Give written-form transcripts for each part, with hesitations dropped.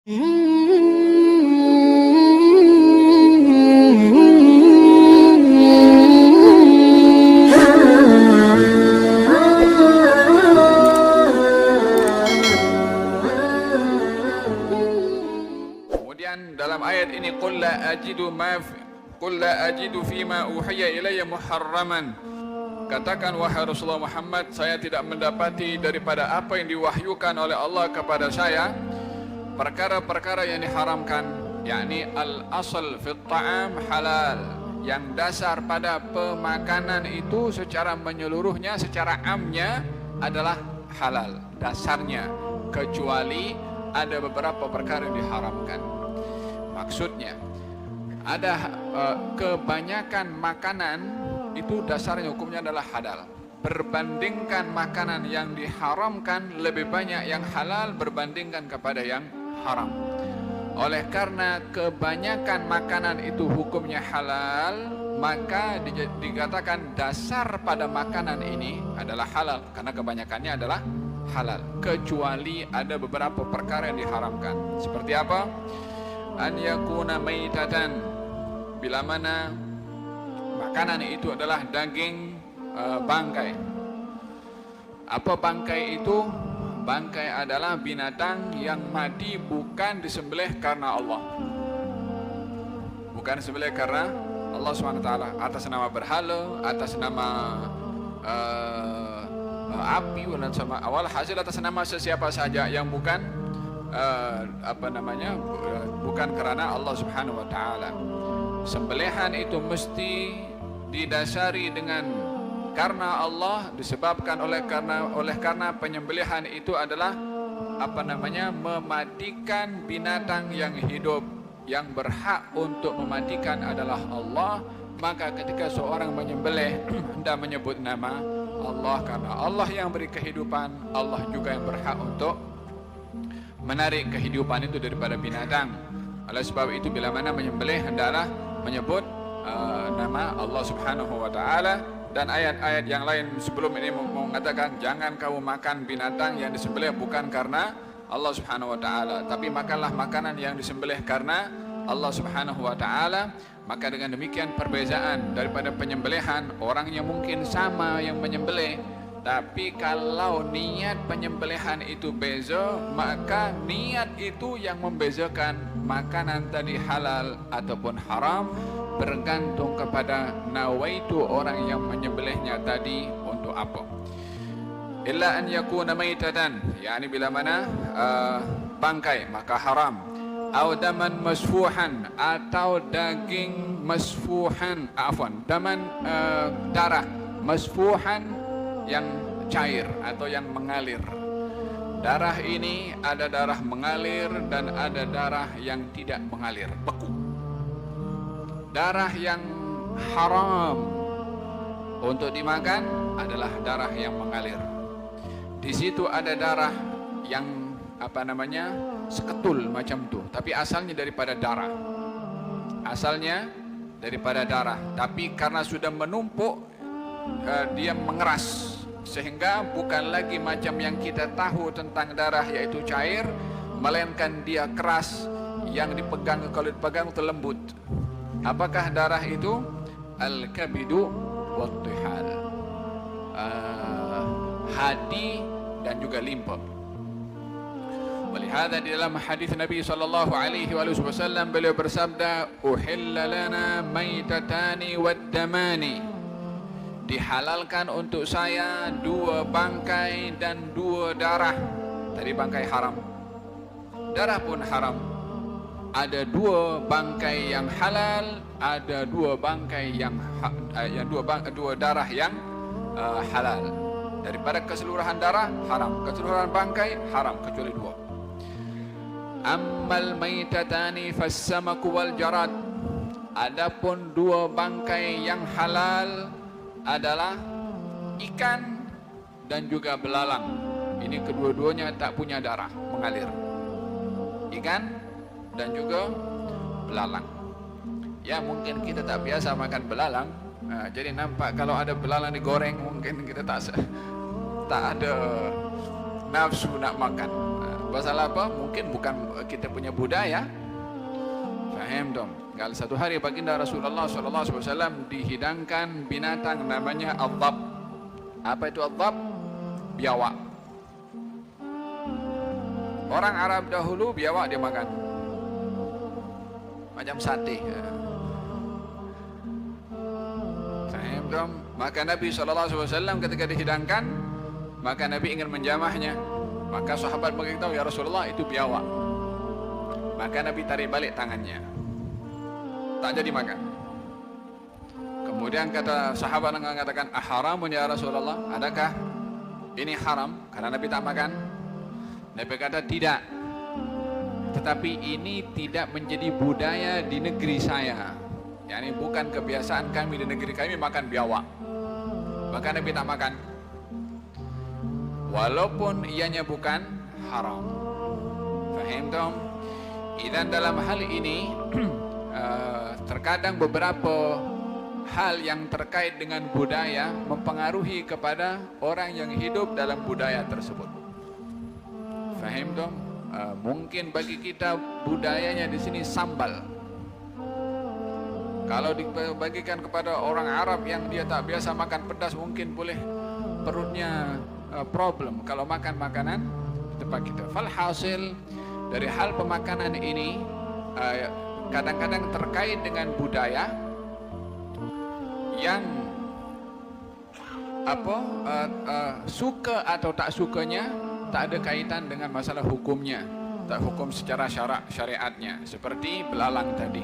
Kemudian dalam ayat ini qul la ajidu fima uhiya ilayya muharraman. Katakan wahai Rasulullah Muhammad, saya tidak mendapati daripada apa yang diwahyukan oleh Allah kepada saya perkara-perkara yang diharamkan, yakni al-asl fi ta'am halal, yang dasar pada pemakanan itu secara menyeluruhnya, secara amnya adalah halal dasarnya, kecuali ada beberapa perkara yang diharamkan. Maksudnya ada kebanyakan makanan itu dasarnya hukumnya adalah halal. Berbandingkan makanan yang diharamkan, lebih banyak yang halal berbandingkan kepada yang haram. Oleh karena kebanyakan makanan itu hukumnya halal, maka dikatakan dasar pada makanan ini adalah halal, karena kebanyakannya adalah halal, kecuali ada beberapa perkara yang diharamkan. Seperti apa? An yakuna maitatan, bila mana makanan itu adalah daging bangkai. Apa bangkai itu? Bangkai adalah binatang yang mati bukan disembelih karena Allah, bukan disembelih karena Allah SWT, atas nama berhala, atas nama api, sama awal hasil atas nama sesiapa saja yang bukan bukan karena Allah Subhanahu wa taala. Sembelihan itu mesti didasari dengan karena Allah, disebabkan oleh karena penyembelihan itu adalah mematikan binatang yang hidup. Yang berhak untuk mematikan adalah Allah. Maka ketika seorang menyembelih hendak menyebut nama Allah, karena Allah yang beri kehidupan, Allah juga yang berhak untuk menarik kehidupan itu daripada binatang. Oleh sebab itu bila mana menyembelih hendaklah menyebut nama Allah Subhanahu wa taala. Dan ayat-ayat yang lain sebelum ini mengatakan jangan kamu makan binatang yang disembelih bukan karena Allah Subhanahu wa taala, tapi makanlah makanan yang disembelih karena Allah Subhanahu wa taala. Maka dengan demikian perbezaan daripada penyembelihan, orangnya mungkin sama yang menyembelih, tapi kalau niat penyembelihan itu beza, maka niat itu yang membezakan makanan tadi halal ataupun haram, bergantung kepada nawaitu orang yang menyembelihnya tadi untuk apa. Illa an yakuna maitatan, yakni bila mana bangkai maka haram. Au daman masfuhan, atau daging masfuhan, darah masfuhan yang cair atau yang mengalir. Darah ini ada darah mengalir dan ada darah yang tidak mengalir, beku. Darah yang haram untuk dimakan adalah darah yang mengalir. Di situ ada darah yang seketul macam tu, tapi asalnya daripada darah. Asalnya daripada darah, tapi karena sudah menumpuk, dia mengeras, sehingga bukan lagi macam yang kita tahu tentang darah yaitu cair, melainkan dia keras, yang dipegang, kalau dipegang itu lembut. Apakah darah itu? Al-kabidu wat-tihal, hadi dan juga limpa. Walihada di dalam hadis Nabi sallallahu alaihi wasallam beliau bersabda, uhilla lana maitatani wad-damani, dihalalkan untuk saya 2 bangkai dan 2 darah. Tadi bangkai haram, darah pun haram. Ada 2 bangkai yang halal, ada 2 bangkai yang dua darah yang halal. Daripada keseluruhan darah haram, keseluruhan bangkai haram kecuali 2. Ammal maitatani fas-samaku wal jarad, adapun 2 bangkai yang halal adalah ikan dan juga belalang. Ini kedua-duanya tak punya darah mengalir, ikan dan juga belalang. Ya mungkin kita tak biasa makan belalang, jadi nampak kalau ada belalang digoreng mungkin kita tak ada nafsu nak makan. Pasal apa? Mungkin bukan kita punya budaya. Faham dong? Kalau satu hari baginda Rasulullah SAW dihidangkan binatang namanya adzab. Apa itu adzab? Biawak. Orang Arab dahulu biawak dia makan, macam sate. Faham dong? Maka Nabi SAW ketika dihidangkan, maka Nabi ingin menjamahnya. Maka sahabat beritahu, ya Rasulullah, itu biawak. Maka Nabi tarik balik tangannya, tak jadi makan. Kemudian kata sahabat yang mengatakan, aharamun ya Rasulullah, adakah ini haram karena Nabi tak makan? Nabi kata tidak, tetapi ini tidak menjadi budaya di negeri saya. Yani bukan kebiasaan kami di negeri kami makan biawak. Maka Nabi tak makan, walaupun ianya bukan haram. Faham dong? Dan dalam hal ini terkadang beberapa hal yang terkait dengan budaya mempengaruhi kepada orang yang hidup dalam budaya tersebut. Faham dong? Mungkin bagi kita budayanya di sini sambal. Kalau dibagikan kepada orang Arab yang dia tak biasa makan pedas, mungkin boleh perutnya problem kalau makan makanan di tempat kita. Falhasil dari hal pemakanan ini kadang-kadang terkait dengan budaya yang suka atau tak sukanya tak ada kaitan dengan masalah hukumnya, tak hukum secara syariatnya. Seperti belalang tadi,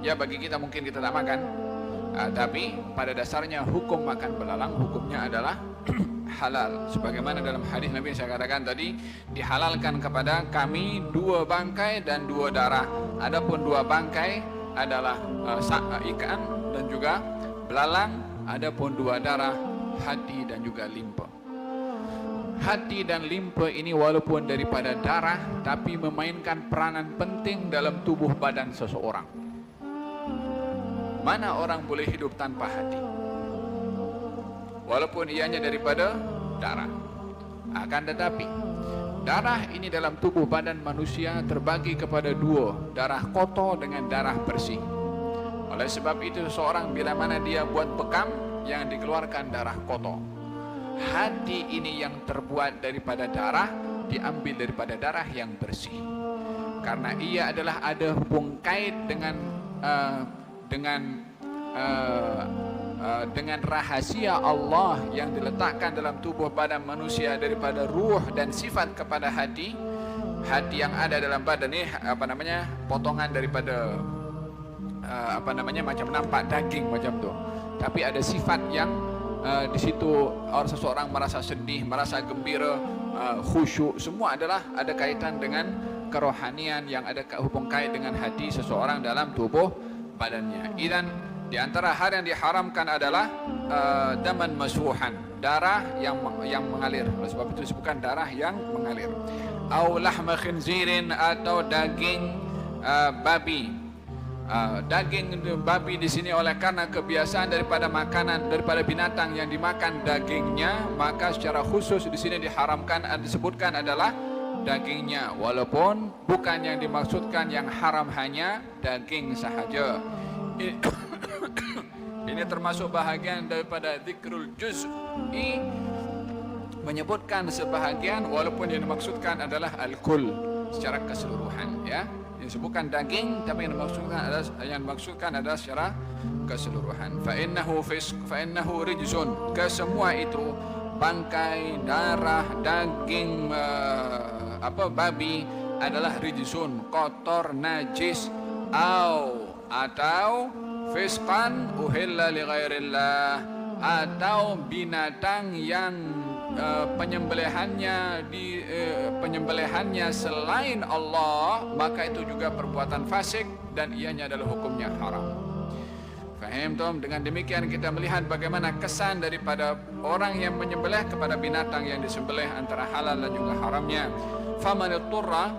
ya bagi kita mungkin kita tak makan, tapi pada dasarnya hukum makan belalang hukumnya adalah halal. Sebagaimana dalam hadis Nabi saya katakan tadi, dihalalkan kepada kami 2 bangkai dan 2 darah. Adapun 2 bangkai adalah ikan dan juga belalang. Adapun 2 darah, hati dan juga limpa. Hati dan limpa ini walaupun daripada darah, tapi memainkan peranan penting dalam tubuh badan seseorang. Mana orang boleh hidup tanpa hati? Walaupun ianya daripada darah. Akan tetapi darah ini dalam tubuh badan manusia terbagi kepada 2, darah kotor dengan darah bersih. Oleh sebab itu seorang bila mana dia buat bekam yang dikeluarkan darah kotor, hati ini yang terbuat daripada darah diambil daripada darah yang bersih, karena ia adalah ada hubung kait dengan rahasia Allah yang diletakkan dalam tubuh badan manusia daripada ruh dan sifat kepada hati. Hati yang ada dalam badan ini potongan daripada macam nampak daging macam tu, tapi ada sifat yang di situ seseorang merasa sedih, merasa gembira, khusyuk, semua adalah ada kaitan dengan kerohanian yang ada hubung kait dengan hati seseorang dalam tubuh badannya. Dan di antara hal yang diharamkan adalah daman masfuhan, darah yang mengalir. Oleh sebab itu disebutkan darah yang mengalir. Au lahma khinzirin, atau daging babi. Daging babi di sini oleh karena kebiasaan daripada makanan daripada binatang yang dimakan dagingnya, maka secara khusus di sini diharamkan, disebutkan adalah dagingnya, walaupun bukan yang dimaksudkan yang haram hanya daging sahaja. Ini termasuk bahagian daripada zikrul juz'i, menyebutkan sebahagian walaupun yang dimaksudkan adalah al-kul secara keseluruhan, ya. Yang disebutkan daging tapi yang dimaksudkan adalah secara keseluruhan. Fa innahu rijsun, kesemua itu bangkai, darah, daging babi adalah rijsun, kotor, najis, atau fisqan uhilla li ghairillah, atau binatang yang penyembelihannya selain Allah, maka itu juga perbuatan fasik dan ianya adalah hukumnya haram. Faham tom? Dengan demikian kita melihat bagaimana kesan daripada orang yang menyembelih kepada binatang yang disembelih antara halal dan juga haramnya. Faman ittara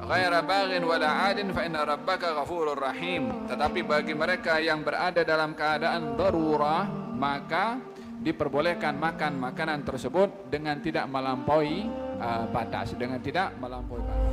ghaira baghin wala 'adin fa inna rabbaka ghafurur rahim. Tetapi bagi mereka yang berada dalam keadaan darurah, maka diperbolehkan makan makanan tersebut dengan tidak melampaui batas, dengan tidak melampaui batas.